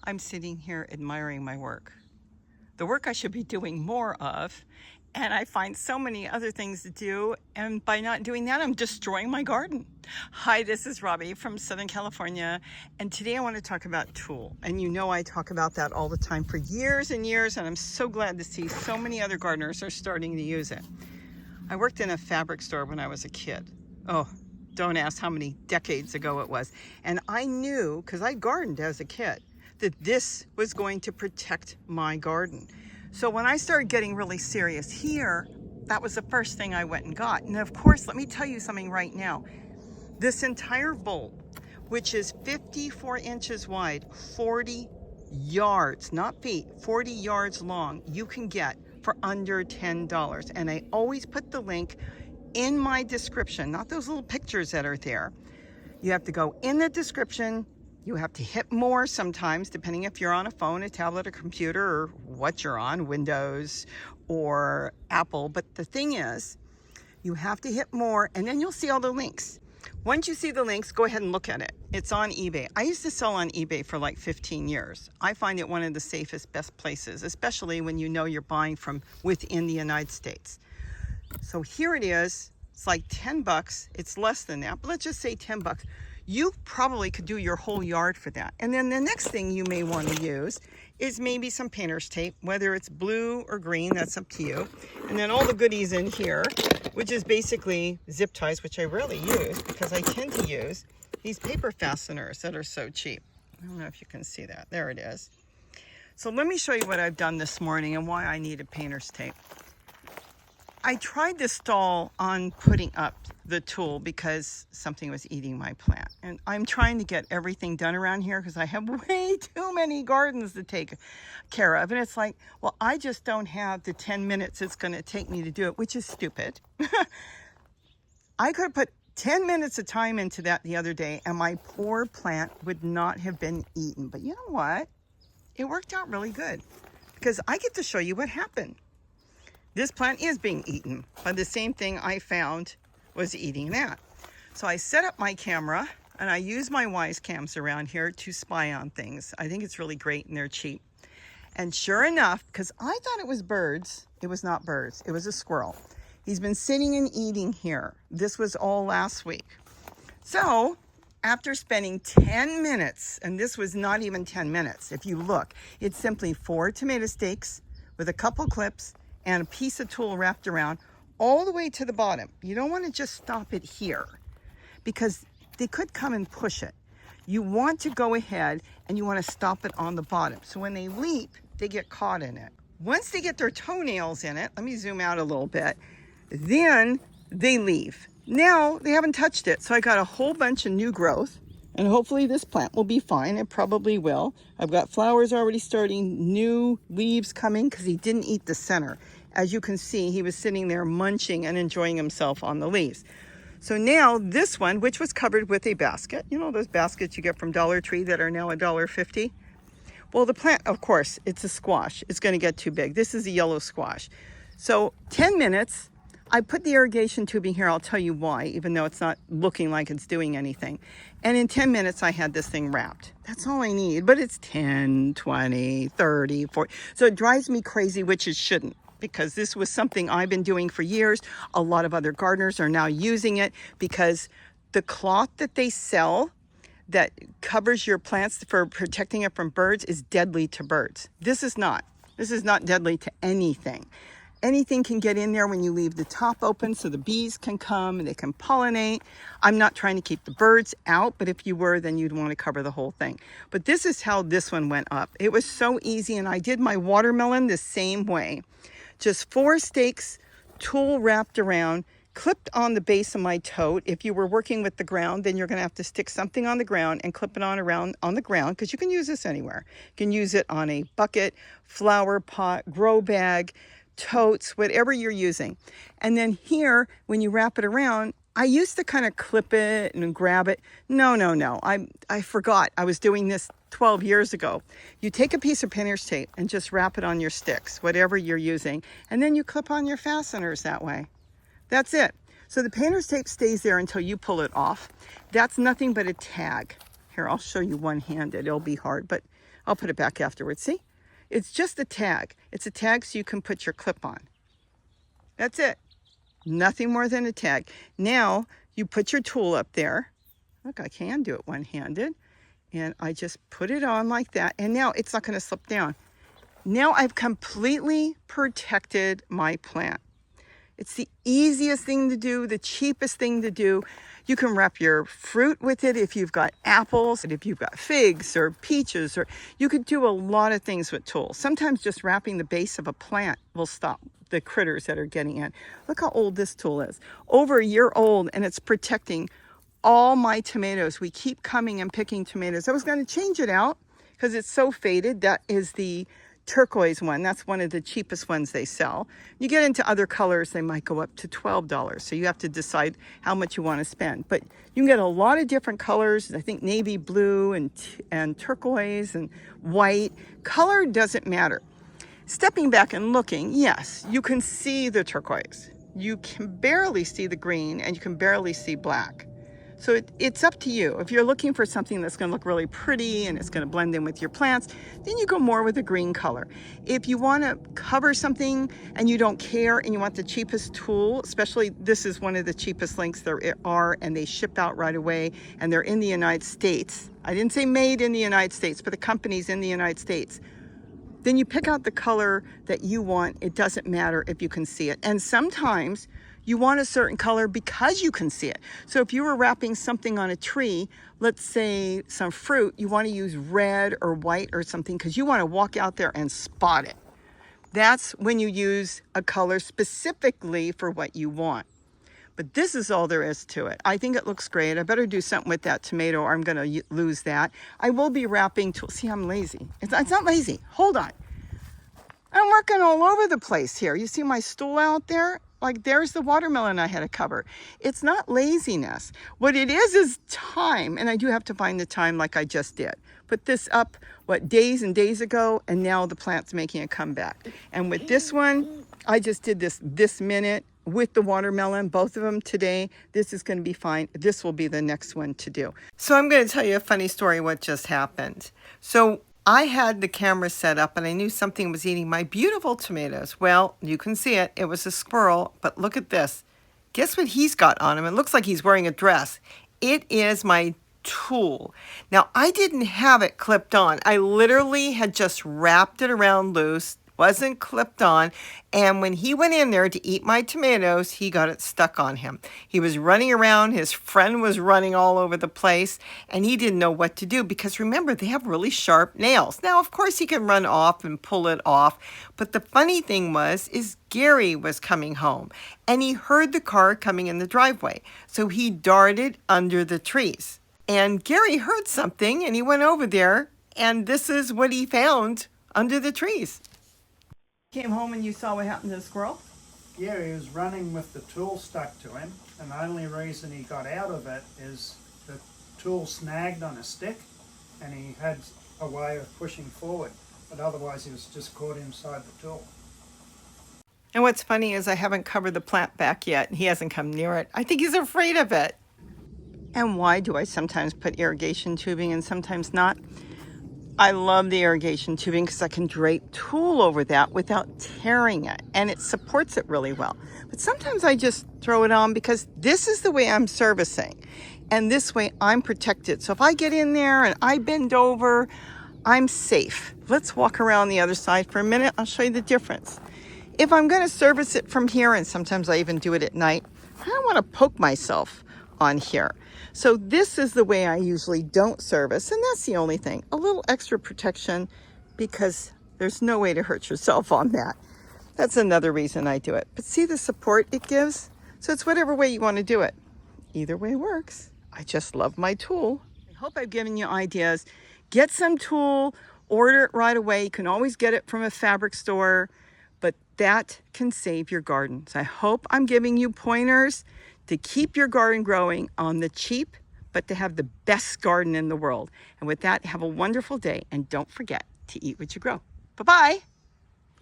I'm sitting here admiring my work. The work I should be doing more of, and I find so many other things to do, and by not doing that, I'm destroying my garden. Hi, this is Robbie from Southern California, and today I want to talk about Tulle. And you know I talk about that all the time for years and years, and I'm so glad to see so many other gardeners are starting to use it. I worked in a fabric store when I was a kid. Oh, don't ask how many decades ago it was. And I knew, because I gardened as a kid, that this was going to protect my garden. So when I started getting really serious here, that was the first thing I went and got. And of course, let me tell you something right now. This entire bolt, which is 54 inches wide, 40 yards, not feet, 40 yards long, you can get for under $10. And I always put the link in my description, not those little pictures that are there. You have to go in the description. You have to hit more sometimes, depending if you're on a phone, a tablet, a computer, or what you're on, Windows or Apple. But the thing is, you have to hit more, and then you'll see all the links. Once you see the links, go ahead and look at it. It's on eBay. I used to sell on eBay for like 15 years. I find it one of the safest, best places, especially when you know you're buying from within the United States. So here it is. It's like 10 bucks. It's less than that, but let's just say 10 bucks. You probably could do your whole yard for that. And then the next thing you may want to use is maybe some painter's tape, whether it's blue or green, that's up to you. And then all the goodies in here, which is basically zip ties, which I rarely use because I tend to use these paper fasteners that are so cheap. I don't know if you can see that. There it is. So let me show you what I've done this morning and why I needed painter's tape. I tried to stall on putting up the Tulle because something was eating my plant. And I'm trying to get everything done around here because I have way too many gardens to take care of. And it's like, well, I just don't have the 10 minutes it's going to take me to do it, which is stupid. I could have put 10 minutes of time into that the other day and my poor plant would not have been eaten. But you know what? It worked out really good because I get to show you what happened. This plant is being eaten by the same thing I found was eating that. So I set up my camera and I use my Wise cams around here to spy on things. I think it's really great and they're cheap. And sure enough, because I thought it was birds, it was not birds, it was a squirrel. He's been sitting and eating here. This was all last week. So after spending 10 minutes, and this was not even 10 minutes, if you look, it's simply 4 tomato stakes with a couple clips and a piece of Tulle wrapped around all the way to the bottom. You don't want to just stop it here because they could come and push it. You want to go ahead and you want to stop it on the bottom. So when they leap, they get caught in it. Once they get their toenails in it, let me zoom out a little bit, then they leave. Now they haven't touched it. So I got a whole bunch of new growth and hopefully this plant will be fine. It probably will. I've got flowers already starting, new leaves coming because he didn't eat the center. As you can see, he was sitting there munching and enjoying himself on the leaves. So now this one, which was covered with a basket, you know those baskets you get from Dollar Tree that are now $1.50? Well, the plant, of course, it's a squash. It's going to get too big. This is a yellow squash. So 10 minutes. I put the irrigation tubing here. I'll tell you why, even though it's not looking like it's doing anything. And in 10 minutes, I had this thing wrapped. That's all I need, but it's 10, 20, 30, 40. So it drives me crazy, which it shouldn't, because this was something I've been doing for years. A lot of other gardeners are now using it because the cloth that they sell that covers your plants for protecting it from birds is deadly to birds. This is not. This is not deadly to anything. Anything can get in there when you leave the top open so the bees can come and they can pollinate. I'm not trying to keep the birds out, but if you were, then you'd want to cover the whole thing. But this is how this one went up. It was so easy, and I did my watermelon the same way. Just 4 stakes, Tulle wrapped around, clipped on the base of my tote. If you were working with the ground, then you're going to have to stick something on the ground and clip it on around on the ground because you can use this anywhere. You can use it on a bucket, flower pot, grow bag, totes, whatever you're using. And then here, when you wrap it around, I used to kind of clip it and grab it. No. I forgot. I was doing this 12 years ago. You take a piece of painter's tape and just wrap it on your sticks, whatever you're using, and then you clip on your fasteners that way. That's it. So the painter's tape stays there until you pull it off. That's nothing but a tag. Here, I'll show you one-handed. It'll be hard, but I'll put it back afterwards. See? It's just a tag. It's a tag so you can put your clip on. That's it. Nothing more than a tag. Now, you put your tool up there. Look, I can do it one-handed. And I just put it on like that. And now it's not going to slip down. Now I've completely protected my plant. It's the easiest thing to do, the cheapest thing to do. You can wrap your fruit with it if you've got apples, and if you've got figs or peaches, or you could do a lot of things with tools. Sometimes just wrapping the base of a plant will stop the critters that are getting in. Look how old this tool is. Over a year old, and it's protecting all my tomatoes. We keep coming and picking tomatoes. I was going to change it out because it's so faded. That is the turquoise one. That's one of the cheapest ones they sell. You get into other colors, they might go up to $12. So you have to decide how much you want to spend. But you can get a lot of different colors. I think navy blue and turquoise and white. Color doesn't matter. Stepping back and looking, yes, you can see the turquoise. You can barely see the green, and you can barely see black. So it's up to you. If you're looking for something that's going to look really pretty and it's going to blend in with your plants, then you go more with a green color. If you want to cover something and you don't care and you want the cheapest tool, especially this is one of the cheapest links there are, and they ship out right away, and they're in the United States. I didn't say made in the United States, but the company's in the United States. Then you pick out the color that you want. It doesn't matter if you can see it. And sometimes you want a certain color because you can see it. So if you were wrapping something on a tree, let's say some fruit, you want to use red or white or something because you want to walk out there and spot it. That's when you use a color specifically for what you want. But this is all there is to it. I think it looks great. I better do something with that tomato or I'm going to lose that. I will be wrapping tools. See, I'm lazy. It's not lazy. Hold on. I'm working all over the place here. You see my stool out there? Like there's the watermelon I had to cover. It's not laziness. What it is time. And I do have to find the time like I just did. Put this up, days and days ago, and now the plant's making a comeback. And with this one, I just did this minute with the watermelon, both of them today. This is going to be fine. This will be the next one to do. So I'm going to tell you a funny story what just happened. So I had the camera set up and I knew something was eating my beautiful tomatoes. Well, you can see it. It was a squirrel, but look at this. Guess what he's got on him? It looks like he's wearing a dress. It is my tool. Now, I didn't have it clipped on. I literally had just wrapped it around loose, wasn't clipped on, and when he went in there to eat my tomatoes, he got it stuck on him. He was running around, his friend was running all over the place, and he didn't know what to do because remember, they have really sharp nails. Now, of course, he can run off and pull it off, but the funny thing is Gary was coming home, and he heard the car coming in the driveway, so he darted under the trees. And Gary heard something, and he went over there, and this is what he found under the trees. Came home and you saw what happened to the squirrel? Yeah, he was running with the tool stuck to him, and the only reason he got out of it is the tool snagged on a stick and he had a way of pushing forward, but otherwise he was just caught inside the tool. And what's funny is I haven't covered the plant back yet. He hasn't come near it. I think he's afraid of it. And why do I sometimes put irrigation tubing and sometimes not? I love the irrigation tubing because I can drape tulle over that without tearing it, and it supports it really well. But sometimes I just throw it on because this is the way I'm servicing, and this way I'm protected. So if I get in there and I bend over, I'm safe. Let's walk around the other side for a minute. I'll show you the difference. If I'm going to service it from here, and sometimes I even do it at night, I don't want to poke myself on here. So this is the way I usually don't service, and that's the only thing. A little extra protection because there's no way to hurt yourself on that. That's another reason I do it. But see the support it gives? So it's whatever way you want to do it. Either way works. I just love my tool. I hope I've given you ideas. Get some tool, order it right away. You can always get it from a fabric store, but that can save your garden. So I hope I'm giving you pointers to keep your garden growing on the cheap, but to have the best garden in the world. And with that, have a wonderful day. And don't forget to eat what you grow. Bye-bye.